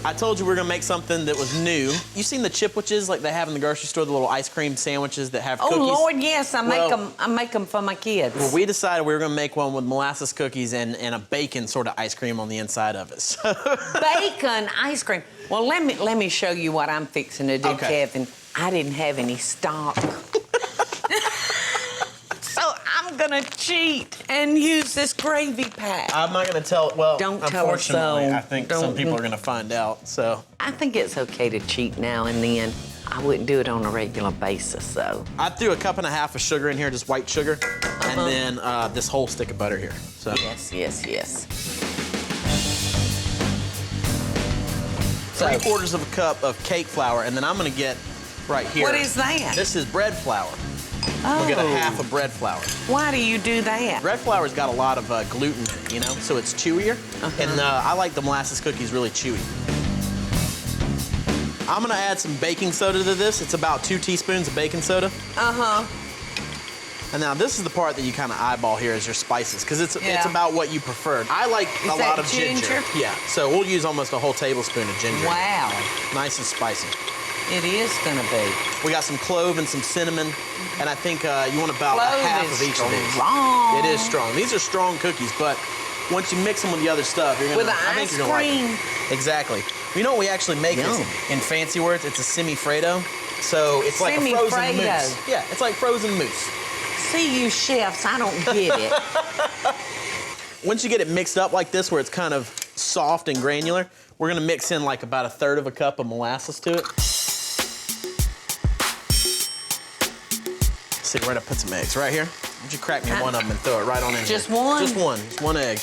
I told you we were gonna make something that was new. You seen the chipwiches like they have in the grocery store, the little ice cream sandwiches that have cookies? Oh Lord, yes, I make them for my kids. Well, we decided we were gonna make one with molasses cookies and a bacon sort of ice cream on the inside of it. So. Bacon ice cream. Well, let me show you what I'm fixing to do, okay. Kevin. I didn't have any stock. So I'm gonna cheat and use this gravy pack. I'm not gonna tell, well, don't tell us so. I think some people are gonna find out, so. I think it's okay to cheat now and then. I wouldn't do it on a regular basis, though. I threw a cup and a half of sugar in here, just white sugar, and then this whole stick of butter here, so. Yes, yes, yes. 3/4 of a cup of cake flour, and then I'm gonna get right here. What is that? This is bread flour. Oh. We'll get a half of bread flour. Why do you do that? Bread flour's got a lot of gluten in it, you know, so it's chewier. And I like the molasses cookies really chewy. I'm gonna add some baking soda to this. It's about 2 teaspoons of baking soda. And now this is the part that you kind of eyeball here is your spices, because it's about what you prefer. I like a lot of ginger. Yeah, so we'll use almost a whole tablespoon of ginger. Wow. Nice and spicy. It is gonna be. We got some clove and some cinnamon, and I think you want about a half of each of these. Strong. It is strong. These are strong cookies, but once you mix them with the other stuff, you're gonna. I think you're gonna like it. Exactly. You know what we actually make is, in fancy words, it's a semi-Fredo. So it's like a frozen mousse. Yeah, it's like frozen mousse. See, you chefs, I don't get it. Once you get it mixed up like this, where it's kind of soft and granular, we're gonna mix in like about 1/3 of a cup of molasses to it. See, we're gonna put some eggs right here. Why don't you crack me one of them and throw it right on in Just here. one? Just one. Just one egg.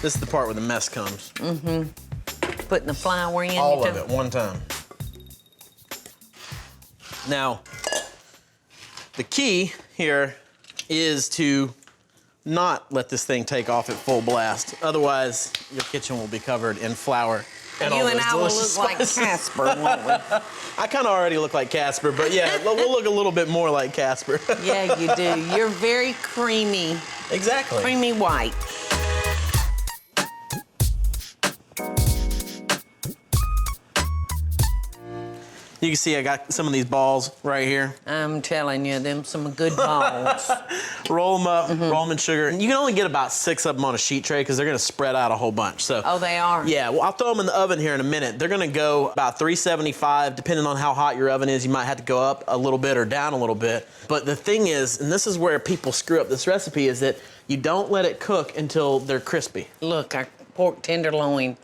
This is the part where the mess comes. Putting the flour in. All of it, one time. Now, the key here is to not let this thing take off at full blast. Otherwise, your kitchen will be covered in flour. And you and I will look like Casper, won't we? I kind of already look like Casper, but yeah, we'll look a little bit more like Casper. Yeah, you do. You're very creamy. Exactly. Creamy white. You can see I got some of these balls right here. I'm telling you, them some good balls. Roll them up, roll them in sugar. And you can only get about 6 of them on a sheet tray because they're gonna spread out a whole bunch. So. Oh, they are? Yeah, well, I'll throw them in the oven here in a minute. They're gonna go about 375, depending on how hot your oven is. You might have to go up a little bit or down a little bit. But the thing is, and this is where people screw up this recipe, is that you don't let it cook until they're crispy. Look, our pork tenderloin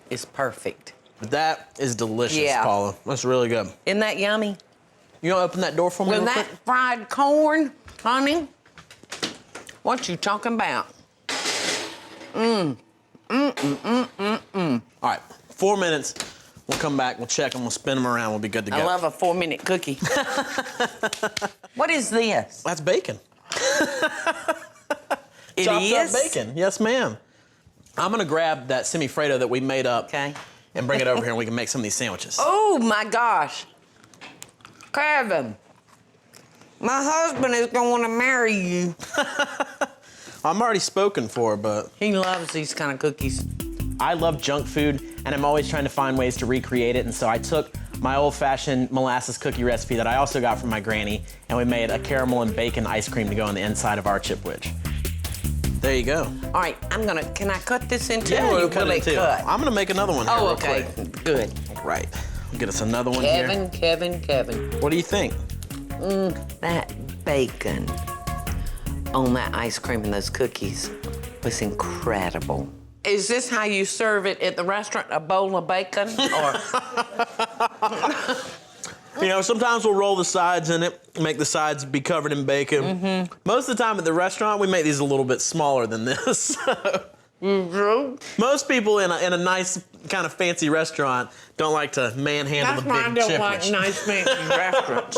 is perfect. That is delicious, Paula. That's really good. Isn't that yummy? You gonna open that door for me real quick? With that fried corn, honey, what you talking about? All right, 4 minutes. We'll come back, we'll check them, we'll spin them around, we'll be good to go. I love a 4-minute cookie. What is this? That's bacon. It Chopped is? up bacon, yes ma'am. I'm gonna grab that semi-Fredo that we made up and bring it over here and we can make some of these sandwiches. Oh my gosh. Kevin, my husband is gonna wanna marry you. I'm already spoken for, but. He loves these kind of cookies. I love junk food and I'm always trying to find ways to recreate it, and so I took my old-fashioned molasses cookie recipe that I also got from my granny, and we made a caramel and bacon ice cream to go on the inside of our chipwich. There you go. All right, can I cut this in two? Yeah, or you cut it too. I'm gonna make another one here real okay, quick. good. Right, we'll get us another one here. Kevin. What do you think? That bacon on that ice cream and those cookies was incredible. Is this how you serve it at the restaurant, a bowl of bacon, or? You know, sometimes we'll roll the sides in it, make the sides be covered in bacon. Most of the time at the restaurant, we make these a little bit smaller than this. Most people in a nice, kind of fancy restaurant don't like to manhandle the big chipwich. That's why I don't like nice fancy restaurants.